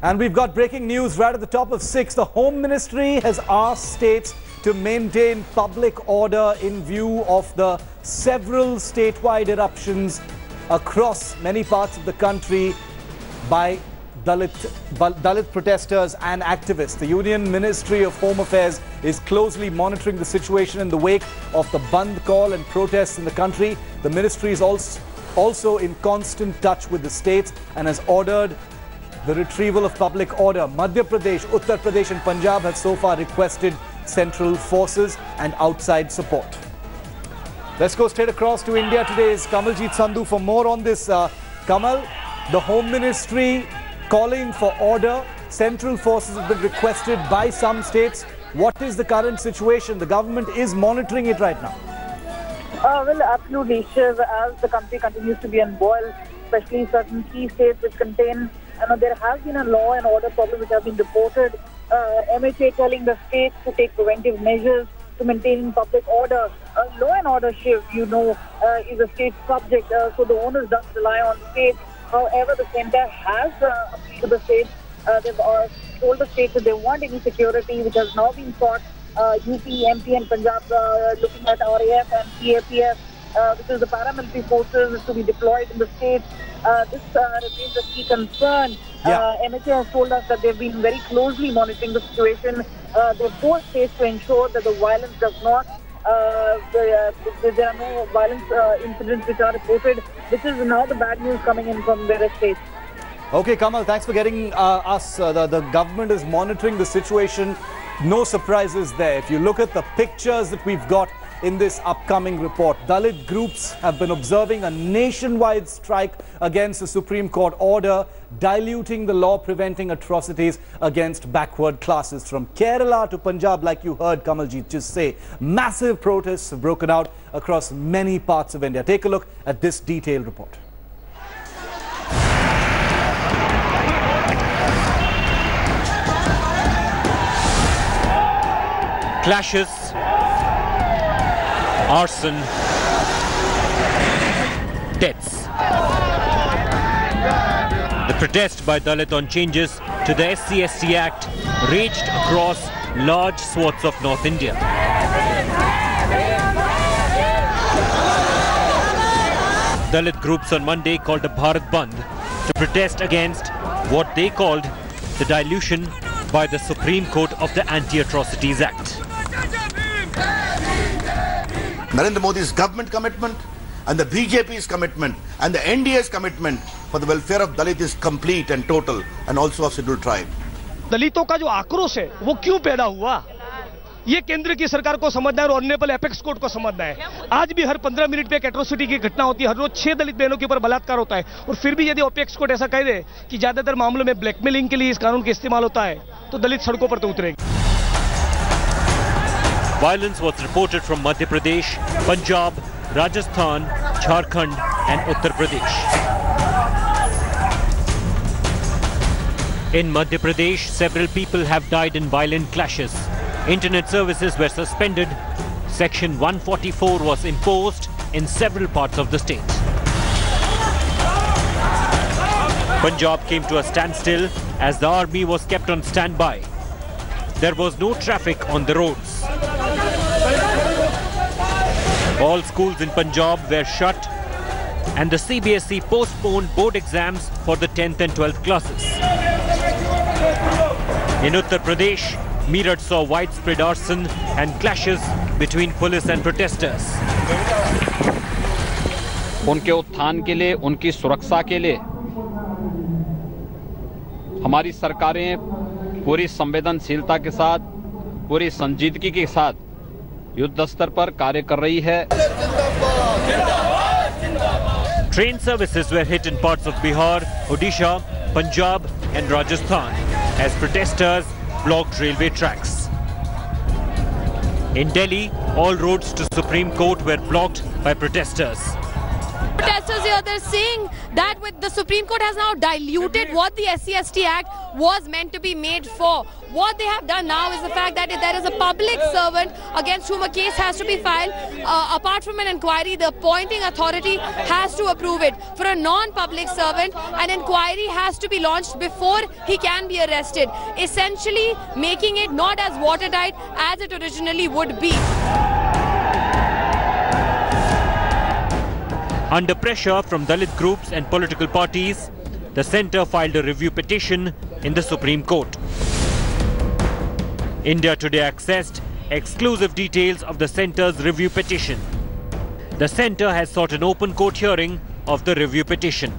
And we've got breaking news right at the top of 6. The Home Ministry has asked states to maintain public order in view of the several statewide eruptions across many parts of the country by Dalit protesters and activists. The Union Ministry of Home Affairs is closely monitoring the situation in the wake of the Bandh call and protests in the country. The ministry is also in constant touch with the states and has ordered the retrieval of public order. Madhya Pradesh, Uttar Pradesh and Punjab have so far requested central forces and outside support. Let's go straight across to India. Today's Kamaljeet Sandhu for more on this. Kamal, the Home Ministry calling for order. Central forces have been requested by some states. What is the current situation? The government is monitoring it right now. Well, absolutely, Shiv, as the country continues to be on boil, especially certain key states which contain, there has been a law and order problem which has been reported. MHA telling the states to take preventive measures to maintain public order. Law and order, Shiv, is a state subject, so the onus does rely on states. However, the centre has appealed to the states. They've told the states that they want any security, which has now been sought. UP, MP and Punjab looking at RAF and CAPF, which is the paramilitary forces to be deployed in the states. This remains a key concern. MHA has told us that they've been very closely monitoring the situation. They've forced states to ensure that the violence does not, there are no violence incidents which are reported. This is now the bad news coming in from various states. Okay, Kamal, thanks for getting us. The government is monitoring the situation. No surprises there. If you look at the pictures that we've got in this upcoming report, Dalit groups have been observing a nationwide strike against the Supreme Court order, diluting the law preventing atrocities against backward classes. From Kerala to Punjab, like you heard Kamaljeet just say, massive protests have broken out across many parts of India. Take a look at this detailed report. Clashes, arson, deaths. The protest by Dalit on changes to the SC/ST Act raged across large swaths of North India. Dalit groups on Monday called a Bharat Bandh to protest against what they called the dilution by the Supreme Court of the Anti-Atrocities Act. Narendra Modi's government commitment and the BJP's commitment and the NDA's commitment for the welfare of Dalit is complete and total, and also of scheduled tribe. दलितों का जो आक्रोश है वो क्यों पैदा हुआ, ये केंद्र की सरकार को समझना है और ऑनरेबल एपेक्स कोर्ट को समझना है। आज भी हर 15 मिनट पे एक एट्रोसिटी की घटना होती है, हर रोज 6 दलित बहनों के ऊपर बलात्कार होता है, और फिर भी यदि एपेक्स कोर्ट ऐसा कह दे कि ज्यादातर मामलों में ब्लैकमेलिंग के लिए इस कानून का इस्तेमाल होता है, तो दलित सड़कों पर तो उतरेंगे। Violence was reported from Madhya Pradesh, Punjab, Rajasthan, Jharkhand and Uttar Pradesh. In Madhya Pradesh, several people have died in violent clashes. Internet services were suspended. Section 144 was imposed in several parts of the state. Punjab came to a standstill as the army was kept on standby. There was no traffic on the roads. All schools in Punjab were shut and the CBSE postponed board exams for the 10th and 12th classes. In Uttar Pradesh, Meerut saw widespread arson and clashes between police and protesters. उनके उत्थान के लिए, उनकी सुरक्षा के लिए हमारी सरकारें पूरी संवेदनशीलता के साथ, पूरी संजीदगी के साथ युद्ध स्तर पर कार्य कर रही है। Train services were hit in parts of Bihar, Odisha, Punjab and Rajasthan as protesters blocked railway tracks. In Delhi, all roads to Supreme Court were blocked by protesters. protesters here, they're saying that with the Supreme Court has now diluted what the SC/ST Act was meant to be made for. What they have done now is the fact that if there is a public servant against whom a case has to be filed, apart from an inquiry, the appointing authority has to approve it. For a non-public servant, an inquiry has to be launched before he can be arrested, essentially making it not as watertight as it originally would be. Under pressure from Dalit groups and political parties, the centre filed a review petition in the Supreme Court. India Today accessed exclusive details of the centre's review petition. The centre has sought an open court hearing of the review petition.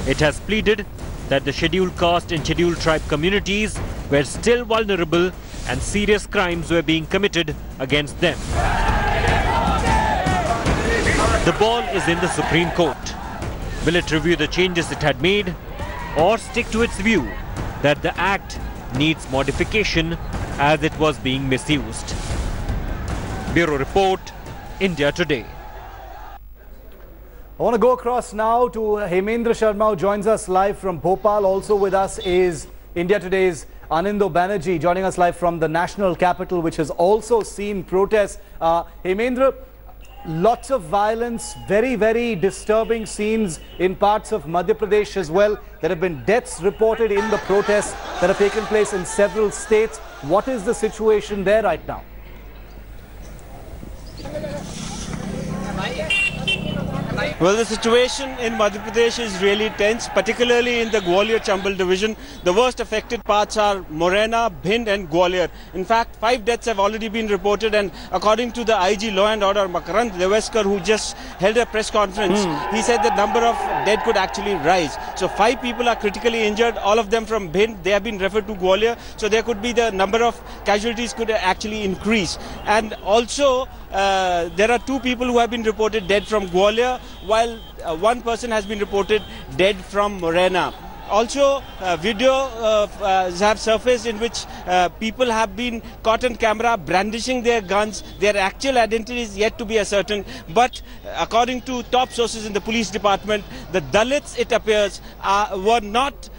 It has pleaded that the scheduled caste and scheduled tribe communities were still vulnerable and serious crimes were being committed against them. The ball is in the Supreme Court. Will it review the changes it had made or stick to its view that the Act needs modification as it was being misused? Bureau Report, India Today. I want to go across now to Hemendra Sharma, who joins us live from Bhopal. Also with us is India Today's Anindo Banerjee, joining us live from the national capital, which has also seen protests. Hemendra, lots of violence, very, very disturbing scenes in parts of Madhya Pradesh as well. There have been deaths reported in the protests that have taken place in several states. What is the situation there right now? Well, the situation in Madhya Pradesh is really tense, particularly in the Gwalior-Chambal division. The worst affected parts are Morena, Bhind and Gwalior. In fact, 5 deaths have already been reported, and according to the IG Law and Order, Makarand Deveskar, who just held a press conference, he said the number of dead could actually rise. So 5 people are critically injured, all of them from Bhind. They have been referred to Gwalior, so there could be the number of casualties could actually increase. And also, there are 2 people who have been reported dead from Gwalior, while 1 person has been reported dead from Morena. Also, videos have surfaced in which people have been caught on camera brandishing their guns. Their actual identity is yet to be ascertained. But according to top sources in the police department, the Dalits, it appears, were not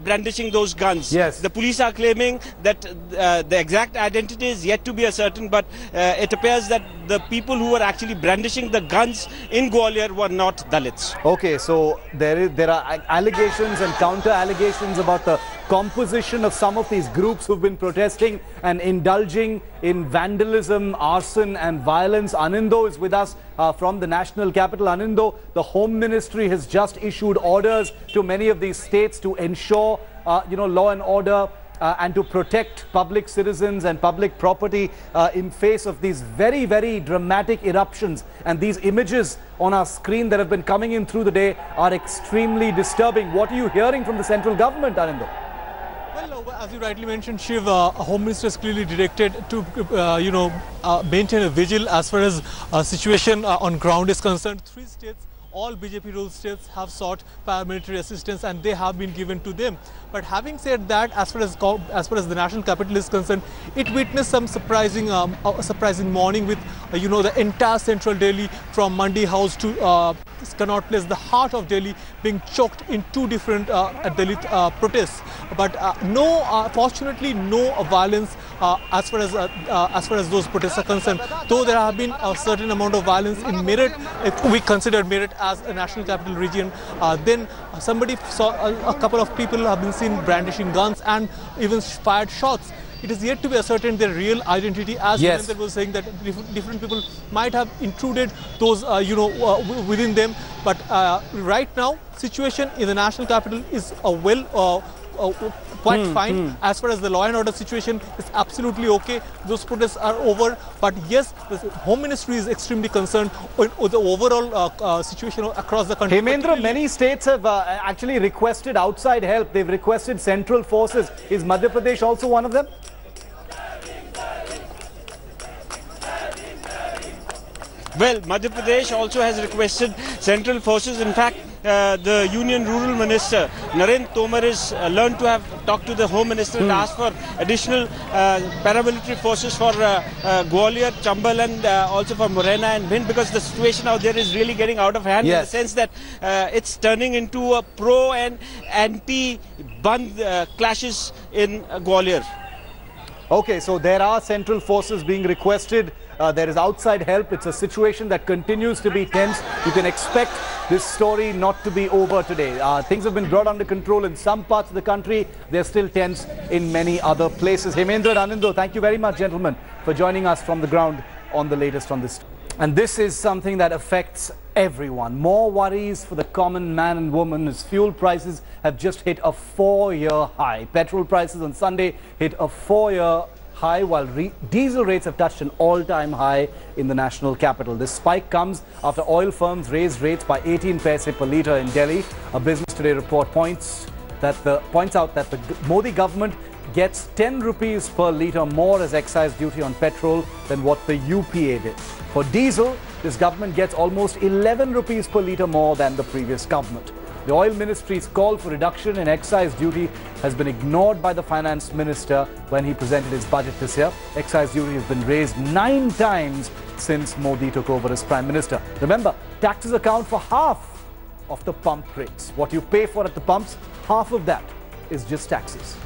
brandishing those guns. Yes. The police are claiming that the exact identity is yet to be ascertained, but it appears that the people who were actually brandishing the guns in Gwalior were not Dalits. Okay, so there are allegations and counter-allegations about the composition of some of these groups who've been protesting and indulging in vandalism, arson and violence. Anindo is with us from the national capital. Anindo, the Home Ministry has just issued orders to many of these states to ensure, law and order and to protect public citizens and public property in face of these very, very dramatic eruptions. And these images on our screen that have been coming in through the day are extremely disturbing. What are you hearing from the central government, Anindo? Well, as you rightly mentioned, Shiv, Home Minister is clearly directed to, maintain a vigil as far as situation on ground is concerned. 3 states, all BJP ruled states, have sought paramilitary assistance and they have been given to them. But having said that, as far as the national capital is concerned, it witnessed some surprising morning with the entire central Delhi from Mandi House to Connaught Place, the heart of Delhi, being choked in 2 different Dalit protests. But fortunately, no violence as far as those protests are concerned. Though there have been a certain amount of violence in Meerut, if we consider Meerut as a national capital region, then somebody saw a couple of people have been seen brandishing guns and even fired shots. It is yet to be ascertained their real identity, as yes. Hemendra was saying that different people might have intruded those, within them. But right now, situation in the national capital is quite fine. As far as the law and order situation is absolutely okay. Those protests are over. But yes, the Home Ministry is extremely concerned with the overall situation across the country. Hemendra, many states have actually requested outside help. They've requested central forces. Is Madhya Pradesh also one of them? Well, Madhya Pradesh also has requested central forces. In fact, the Union Rural Minister, Narendra Tomar, is learned to have talked to the Home Minister and asked for additional paramilitary forces for Gwalior, Chambal and also for Morena and Bhind, because the situation out there is really getting out of hand in the sense that it's turning into a pro and anti-Bandh clashes in Gwalior. Okay, so there are central forces being requested. There is outside help. It's a situation that continues to be tense. You can expect this story not to be over today. Things have been brought under control in some parts of the country. They're still tense in many other places. Hemendra and Anindo, thank you very much, gentlemen, for joining us from the ground on the latest on this. And this is something that affects everyone. More worries for the common man and woman as fuel prices have just hit a 4-year high. Petrol prices on Sunday hit a 4-year high, while diesel rates have touched an all-time high in the national capital. This spike comes after oil firms raised rates by 18 paise per litre in Delhi. A Business Today report points out that the Modi government gets 10 rupees per litre more as excise duty on petrol than what the UPA did. For diesel, this government gets almost 11 rupees per litre more than the previous government. The Oil Ministry's call for reduction in excise duty has been ignored by the Finance Minister when he presented his budget this year. Excise duty has been raised 9 times since Modi took over as Prime Minister. Remember, taxes account for half of the pump rates. What you pay for at the pumps, half of that is just taxes.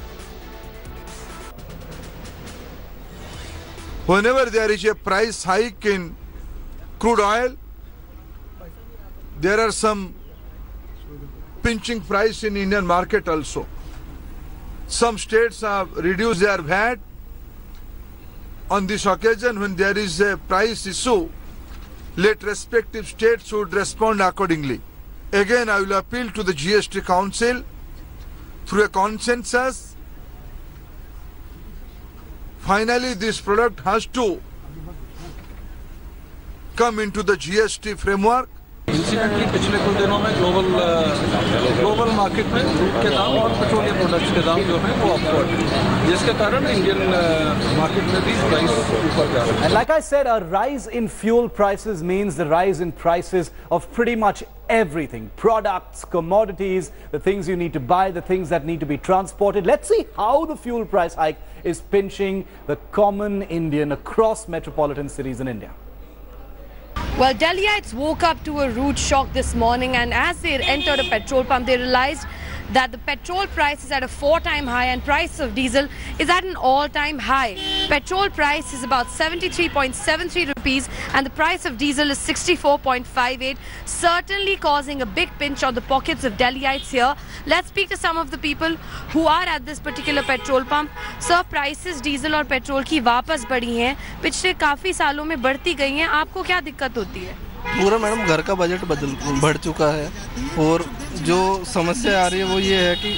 Whenever there is a price hike in crude oil, there are some pinching price in Indian market also. Some states have reduced their VAT. On this occasion, when there is a price issue, let respective states should respond accordingly. Again, I will appeal to the GST Council through a consensus. Finally, this product has to come into the GST framework. Incidentally पिछले कुछ दिनों में global market में crude के दाम और petroleum products के दाम जो हैं वो अपवर्ड हैं, जिसके कारण इंडियन मार्केट में भी प्राइस ऊपर जा रहा है. And like I said, a rise in fuel prices means the rise in prices of pretty much everything. Products, commodities, the things you need to buy, the things that need to be transported. Let's see how the fuel price hike is pinching the common Indian across metropolitan cities in India. Well, Delhiites woke up to a rude shock this morning, and as they entered a petrol pump, they realized that the petrol price is at a 4-time high and price of diesel is at an all-time high. Petrol price is about 73.73 rupees and the price of diesel is 64.58, certainly causing a big pinch on the pockets of Delhiites here. Let's speak to some of the people who are at this particular petrol pump. Sir, prices diesel और petrol की वापस बढ़ी हैं, पिछले काफ़ी सालों में बढ़ती गई हैं, आपको क्या दिक्कत होती है? पूरा मैडम घर का बजट बढ़ चुका है और जो समस्या आ रही है वो ये है कि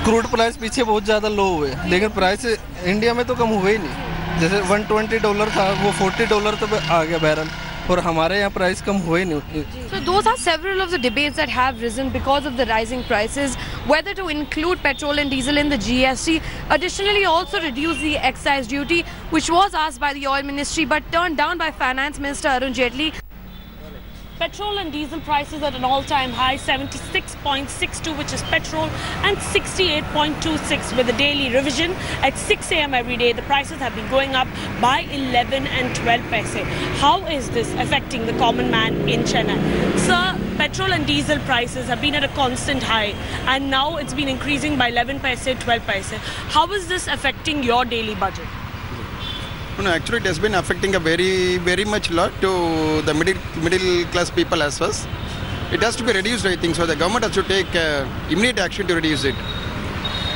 क्रूड प्राइस पीछे बहुत ज़्यादा लो हुए, लेकिन प्राइस इंडिया में तो कम हुए ही नहीं. जैसे $120 था वो $40 तक आ गया बैरल, और हमारे यहाँ प्राइस कम हुए नहीं. So those are several of the debates that have risen because of the rising prices, whether to include petrol and diesel in the GST, additionally also reduce the excise duty, which was asked by the Oil Ministry but turned down by Finance Minister Arun Jaitley. Petrol and diesel prices at an all-time high, 76.62, which is petrol, and 68.26 with a daily revision at 6 a.m. every day. The prices have been going up by 11 and 12 paise. How is this affecting the common man in Chennai? Sir, petrol and diesel prices have been at a constant high, and now it's been increasing by 11 paise, 12 paise. How is this affecting your daily budget? No, actually it has been affecting a very much lot to the middle class people as well. It has to be reduced, I think, so the government has to take immediate action to reduce it.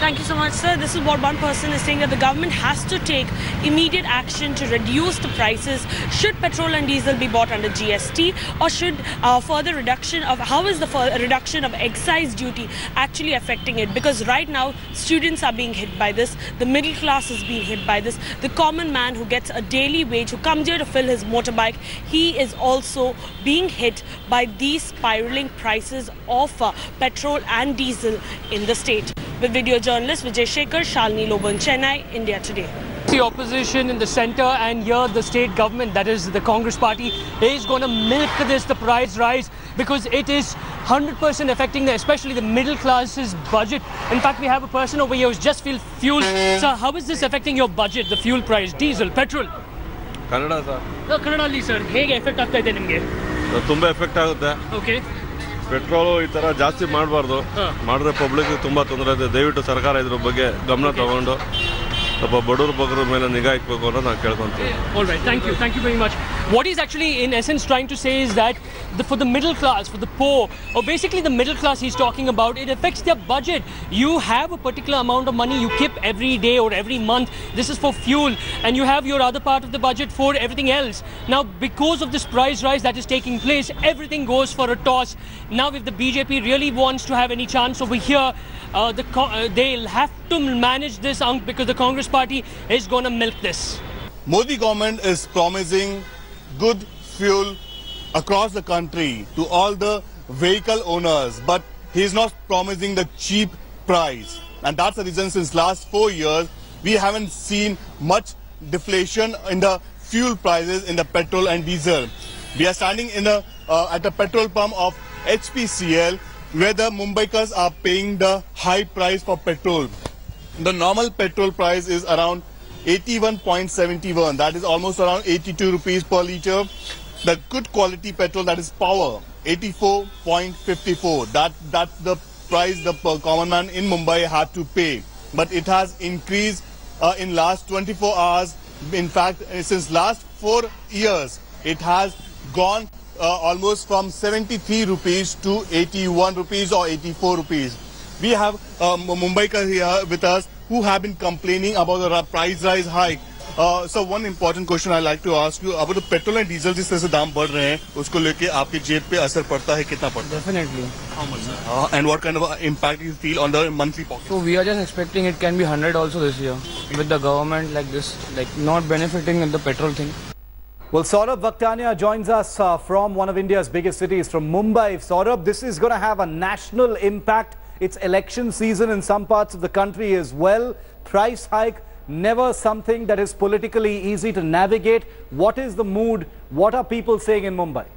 Thank you so much, sir. This is what one person is saying, that the government has to take immediate action to reduce the prices. Should petrol and diesel be bought under GST, or should further reduction of, how is the reduction of excise duty actually affecting it? Because right now, students are being hit by this, the middle class is being hit by this, the common man who gets a daily wage, who comes here to fill his motorbike, he is also being hit by these spiraling prices of petrol and diesel in the state. With video journalist Vijay Shekhar, Shalini Loban, Chennai, India Today. The opposition in the centre and here the state government, that is the Congress party, is going to milk the price rise because it is 100% affecting especially the middle class's budget. In fact, we have a person over here who's just filled fuel. Sir, how is this affecting your budget, the fuel price, diesel, petrol? Kannada sir. No, Kannada sir. Hege effect ಆಗ್ತಾ ಇದೆ ನಿಮಗೆ? ತುಂಬಾ effect ಆಗುತ್ತೆ. Okay. Petrol ಈ ತರ ಜಾಸ್ತಿ ಮಾಡಬಾರ್ದು. ಮಾಡಿದ್ರೆ ಪಬ್ಲಿಕ್ ತುಂಬಾ ತೊಂದರೆ ಇದೆ. ದಯವಿಟ್ಟು ಸರ್ಕಾರ ಇದ್ರ ಬಗ್ಗೆ ಗಮನ ತಗೊಂಡು ಬಡವರ ಬಗ್ಗರ ಮೇಲೆ ನಿಗಾ ಇಡಬೇಕು ಅಂತ ನಾನು ಕೇಳ್ಕೊಂತೀನಿ. All right, thank you very much. What he's actually in essence trying to say is that for the middle class, for the poor, or basically the middle class he's talking about, it affects their budget. You have a particular amount of money you keep every day or every month. This is for fuel, and you have your other part of the budget for everything else. Now, because of this price rise that is taking place, everything goes for a toss. Now, if the BJP really wants to have any chance over here, they'll have to manage this because the Congress party is going to milk this. Modi government is promising good fuel across the country to all the vehicle owners, but he is not promising the cheap price. And that's the reason since last 4 years, we haven't seen much deflation in the fuel prices in the petrol and diesel. We are standing at the petrol pump of HPCL, where the Mumbaikars are paying the high price for petrol. The normal petrol price is around 81.71. That is almost around 82 rupees per litre. The good quality petrol, that is Power, 84.54. That's the price the common man in Mumbai had to pay. But it has increased in last 24 hours. In fact, since last 4 years, it has gone almost from 73 rupees to 81 rupees or 84 rupees. We have Mumbaikars here with us who have been complaining about the price rise hike. So one important question I'd like to ask you about the petrol and diesel जिस तरह से दाम बढ़ रहे हैं उसको लेके आपकी जेब पे असर पड़ता है कितना पड़ता है? Definitely. How much? And what kind of impact you feel on the monthly pocket? So we are just expecting it can be 100 also this year with the government like this, like not benefiting in the petrol thing. Well, Saurabh Vaktania joins us from one of India's biggest cities, from Mumbai. Saurabh, this is going to have a national impact. It's election season in some parts of the country as well. Price hike, never something that is politically easy to navigate. What is the mood? What are people saying in Mumbai?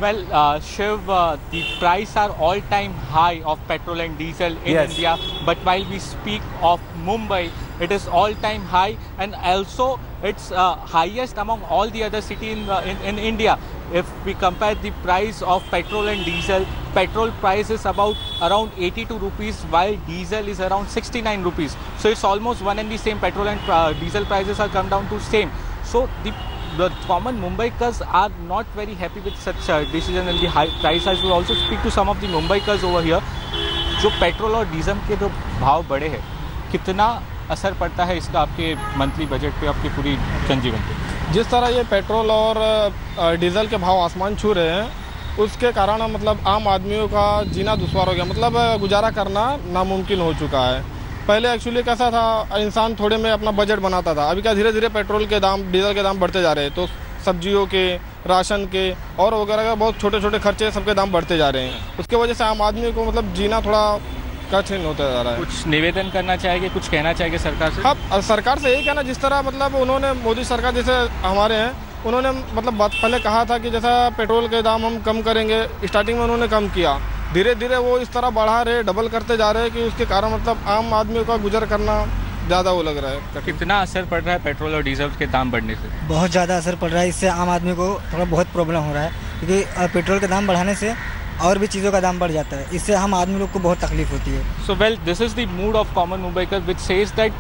Well, Shiv, the price are all-time high of petrol and diesel in India. But while we speak of Mumbai, it is all-time high, and also it's highest among all the other cities in India. If we compare the price of petrol and diesel, petrol price is around 82 rupees, while diesel is around 69 rupees. So it's almost one and the same. Petrol and diesel prices are come down to same. So the common Mumbaikars are not very happy with such decision and the high price rise. We also speak to some of the Mumbaikars over here. जो petrol और diesel के जो भाव बढ़े हैं, कितना असर पड़ता है इसका आपके मंथली बजट पे, आपके पूरी जनजीवन पे? जिस तरह ये पेट्रोल और डीजल के भाव आसमान छू रहे हैं, उसके कारण मतलब आम आदमियों का जीना दुश्वार हो गया, मतलब गुजारा करना नामुमकिन हो चुका है। पहले एक्चुअली कैसा था, इंसान थोड़े में अपना बजट बनाता था। अभी क्या धीरे धीरे पेट्रोल के दाम, डीजल के दाम बढ़ते जा रहे हैं, तो सब्जियों के, राशन के और वगैरह का बहुत छोटे छोटे खर्चे सबके दाम बढ़ते जा रहे हैं। उसके वजह से आम आदमी को मतलब जीना थोड़ा कठिन होता जा रहा है। कुछ निवेदन करना चाहेंगे, कुछ कहना चाहेंगे सरकार से? हाँ, सरकार से यही कहना, जिस तरह मतलब उन्होंने मोदी सरकार जैसे हमारे हैं, उन्होंने मतलब पहले कहा था कि जैसा पेट्रोल के दाम हम कम करेंगे, स्टार्टिंग में उन्होंने कम किया, धीरे धीरे वो इस तरह बढ़ा रहे, डबल करते जा रहे हैं कि उसके कारण मतलब आम आदमियों का गुजर करना ज़्यादा वो लग रहा है। कितना असर पड़ रहा है पेट्रोल और डीजल के दाम बढ़ने से? बहुत ज़्यादा असर पड़ रहा है, इससे आम आदमी को थोड़ा बहुत प्रॉब्लम हो रहा है, क्योंकि पेट्रोल के दाम बढ़ाने से और भी चीज़ों का दाम बढ़ जाता है, इससे हम आदमी लोग को बहुत तकलीफ होती है। So well, this is the mood of common Mumbaikar, which says that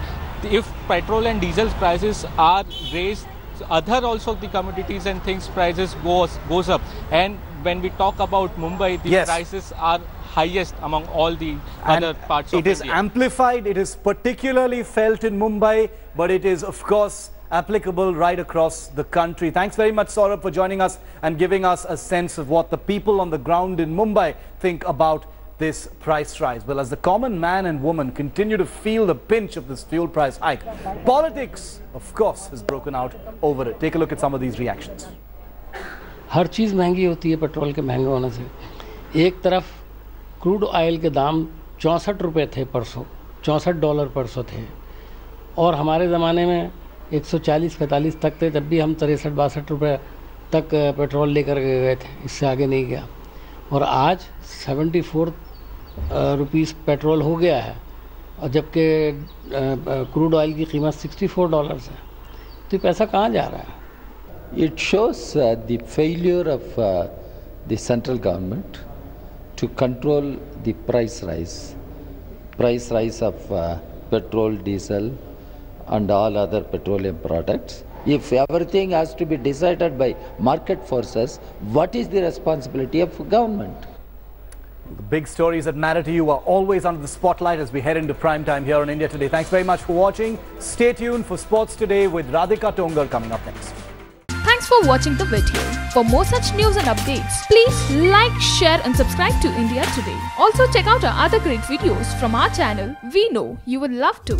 if petrol and diesel prices are raised, other also the commodities and things prices goes up. And when we talk about Mumbai, the prices are highest among all the other parts of India. It is amplified, it is particularly felt in Mumbai, but it is of course applicable right across the country. Thanks very much, Saurabh, for joining us and giving us a sense of what the people on the ground in Mumbai think about this price rise. Well, as the common man and woman continue to feel the pinch of this fuel price hike, politics, of course, has broken out over it. Take a look at some of these reactions. हर चीज़ महंगी होती है petrol के महंगे होने से। एक तरफ crude oil के दाम 64 रुपये थे परसों, $64 परसों थे, और हमारे ज़माने में 140-45 तक थे, तब भी हम 63-62 रुपये तक पेट्रोल लेकर गए थे, इससे आगे नहीं गया। और आज 74 रुपीस पेट्रोल हो गया है, और जबकि क्रूड ऑयल की कीमत $64 है, तो पैसा कहाँ जा रहा है? It shows the failure of the central government to control the price rise of petrol, diesel and all other petroleum products. If everything has to be decided by market forces, what is the responsibility of government? The big stories that matter to you are always under the spotlight as we head into prime time here on India Today. Thanks very much for watching. Stay tuned for Sports Today with Radhika Tongar coming up next. Thanks for watching the video. For more such news and updates, please like, share and subscribe to India Today. Also check out our other great videos from our channel. We know you would love to.